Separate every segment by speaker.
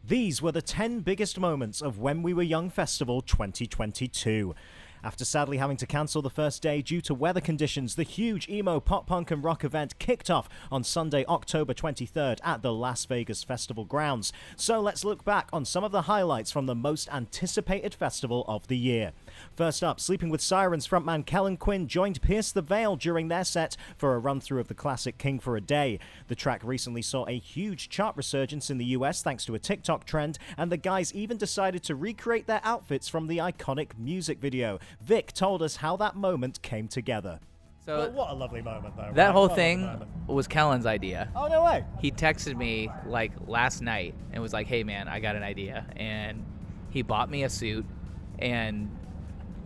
Speaker 1: These were the 10 biggest moments of When We Were Young Festival 2022. After sadly having to cancel the first day due to weather conditions, the huge emo, pop punk and rock event kicked off on Sunday, October 23rd at the Las Vegas Festival grounds. So let's look back on some of the highlights from the most anticipated festival of the year. First up, Sleeping with Sirens frontman Kellin Quinn joined Pierce the Veil during their set for a run-through of the classic King for a Day. The track recently saw a huge chart resurgence in the US thanks to a TikTok trend, and the guys even decided to recreate their outfits from the iconic music video. Vic told us how that moment came together.
Speaker 2: So
Speaker 1: well, what a lovely moment, though.
Speaker 2: that
Speaker 1: right?
Speaker 2: whole
Speaker 1: What a
Speaker 2: thing
Speaker 1: lovely moment.
Speaker 2: was Kellen's idea.
Speaker 1: Oh, no way.
Speaker 2: He texted me like last night and was like, "Hey man, I got an idea." And he bought me a suit and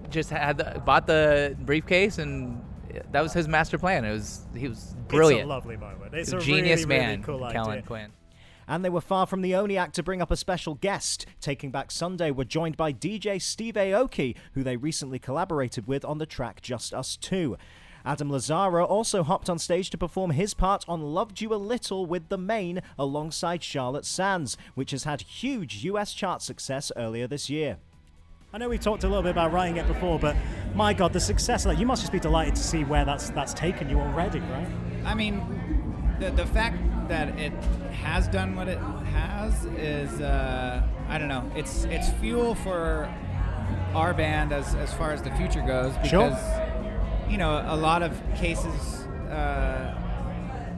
Speaker 2: just bought the briefcase, and that was his master plan. He was brilliant.
Speaker 1: It's a lovely moment. It's a
Speaker 2: genius
Speaker 1: really,
Speaker 2: man,
Speaker 1: really cool
Speaker 2: Kellin
Speaker 1: idea.
Speaker 2: Quinn.
Speaker 1: And they were far from the only act to bring up a special guest. Taking Back Sunday were joined by DJ Steve Aoki, who they recently collaborated with on the track Just Us Two. Adam Lazarra also hopped on stage to perform his part on Loved You a Little with the Maine alongside Charlotte Sands, which has had huge US chart success earlier this year. I know we talked a little bit about writing it before, but my God, the success, you must just be delighted to see where that's taken you already, right?
Speaker 3: I mean, the fact that it has done what it has is, I don't know, it's fuel for our band as far as the future goes, because,
Speaker 1: Sure.
Speaker 3: You know, a lot of cases,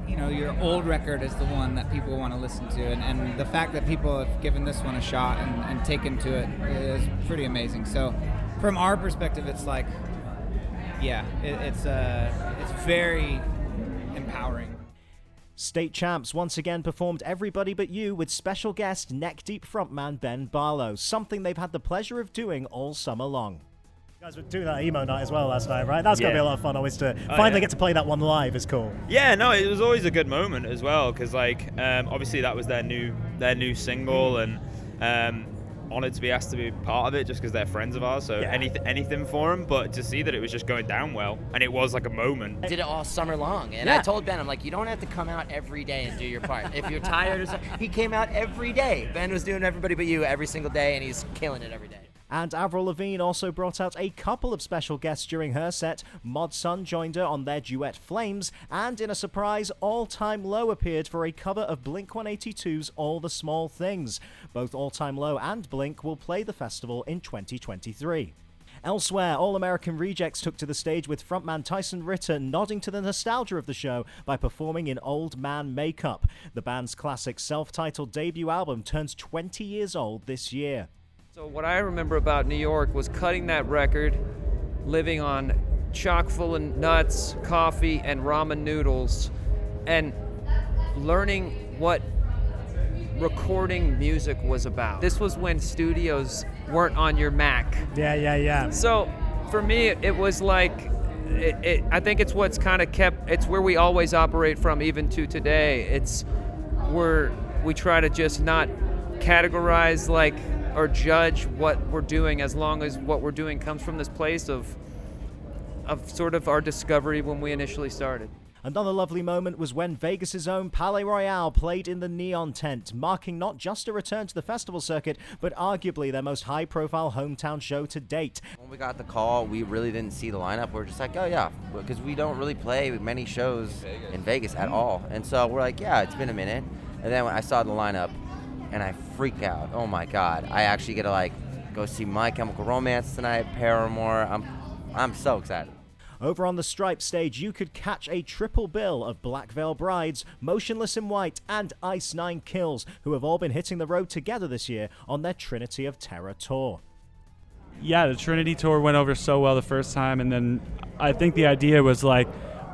Speaker 3: you know, your old record is the one that people want to listen to, and the fact that people have given this one a shot and taken to it is pretty amazing. So from our perspective, it's like, yeah, it's very empowering.
Speaker 1: State Champs once again performed Everybody But You with special guest Neck Deep frontman Ben Barlow, something they've had the pleasure of doing all summer long. You guys were doing that emo night as well last night, right? That's going to be a lot of fun always to finally get to play that one live is cool.
Speaker 4: Yeah, no, it was always a good moment as well, because obviously that was their new single, and honoured to be asked to be part of it just because they're friends of ours, so anything for them. But to see that it was just going down well, and it was like a moment.
Speaker 5: Did it all summer long, and I told Ben, I'm like, you don't have to come out every day and do your part. If you're tired or something, he came out every day. Ben was doing Everybody But You every single day, and he's killing it every day.
Speaker 1: And Avril Lavigne also brought out a couple of special guests during her set. Mod Sun joined her on their duet Flames, and in a surprise, All Time Low appeared for a cover of Blink-182's All the Small Things. Both All Time Low and Blink will play the festival in 2023. Elsewhere, All American Rejects took to the stage with frontman Tyson Ritter nodding to the nostalgia of the show by performing in old man makeup. The band's classic self-titled debut album turns 20 years old this year.
Speaker 6: So what I remember about New York was cutting that record, living on chock full of nuts, coffee, and ramen noodles, and learning what recording music was about. This was when studios weren't on your Mac.
Speaker 1: Yeah.
Speaker 6: So for me, it was like, I think it's what's kind of it's where we always operate from even to today. It's where we try to just not categorize or judge what we're doing, as long as what we're doing comes from this place of sort of our discovery when we initially started.
Speaker 1: Another lovely moment was when Vegas' own Palaye Royale played in the Neon Tent, marking not just a return to the festival circuit, but arguably their most high-profile hometown show to date.
Speaker 7: When we got the call, we really didn't see the lineup. We're just like, oh yeah, because we don't really play many shows in Vegas at all. And so we're like, yeah, it's been a minute. And then when I saw the lineup, and I freak out. Oh my God! I actually get to go see My Chemical Romance tonight, Paramore. I'm so excited.
Speaker 1: Over on the Stripe stage, you could catch a triple bill of Black Veil Brides, Motionless in White, and Ice Nine Kills, who have all been hitting the road together this year on their Trinity of Terror tour.
Speaker 8: Yeah, the Trinity tour went over so well the first time, and then I think the idea was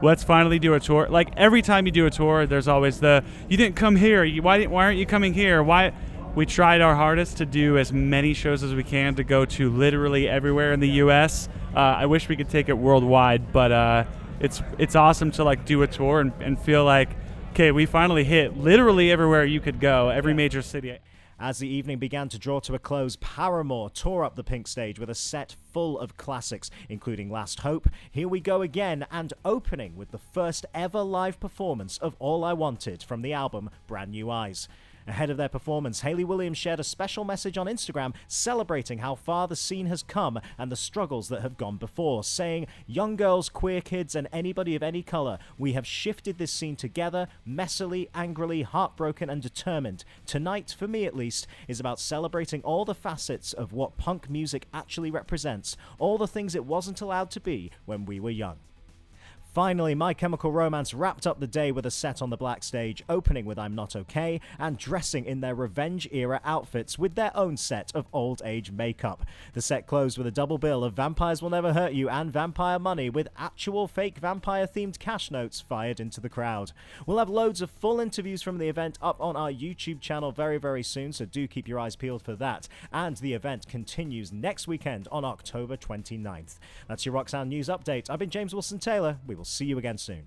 Speaker 8: let's finally do a tour. Like every time you do a tour, there's always you didn't come here. Why aren't you coming here? Why? We tried our hardest to do as many shows as we can, to go to literally everywhere in the U.S. I wish we could take it worldwide, but it's awesome to do a tour and feel like, okay, we finally hit literally everywhere you could go, every major city.
Speaker 1: As the evening began to draw to a close, Paramore tore up the pink stage with a set full of classics, including Last Hope, Here We Go Again, and opening with the first ever live performance of All I Wanted from the album Brand New Eyes. Ahead of their performance, Hayley Williams shared a special message on Instagram celebrating how far the scene has come and the struggles that have gone before, saying, "Young girls, queer kids, and anybody of any color, we have shifted this scene together, messily, angrily, heartbroken, and determined. Tonight, for me at least, is about celebrating all the facets of what punk music actually represents, all the things it wasn't allowed to be when we were young." Finally, My Chemical Romance wrapped up the day with a set on the Black Stage, opening with I'm Not Okay, and dressing in their revenge-era outfits with their own set of old-age makeup. The set closed with a double bill of Vampires Will Never Hurt You and Vampire Money, with actual fake vampire-themed cash notes fired into the crowd. We'll have loads of full interviews from the event up on our YouTube channel very, very soon, so do keep your eyes peeled for that. And the event continues next weekend on October 29th. That's your Roxanne News Update. I've been James Wilson Taylor. We will see you again soon.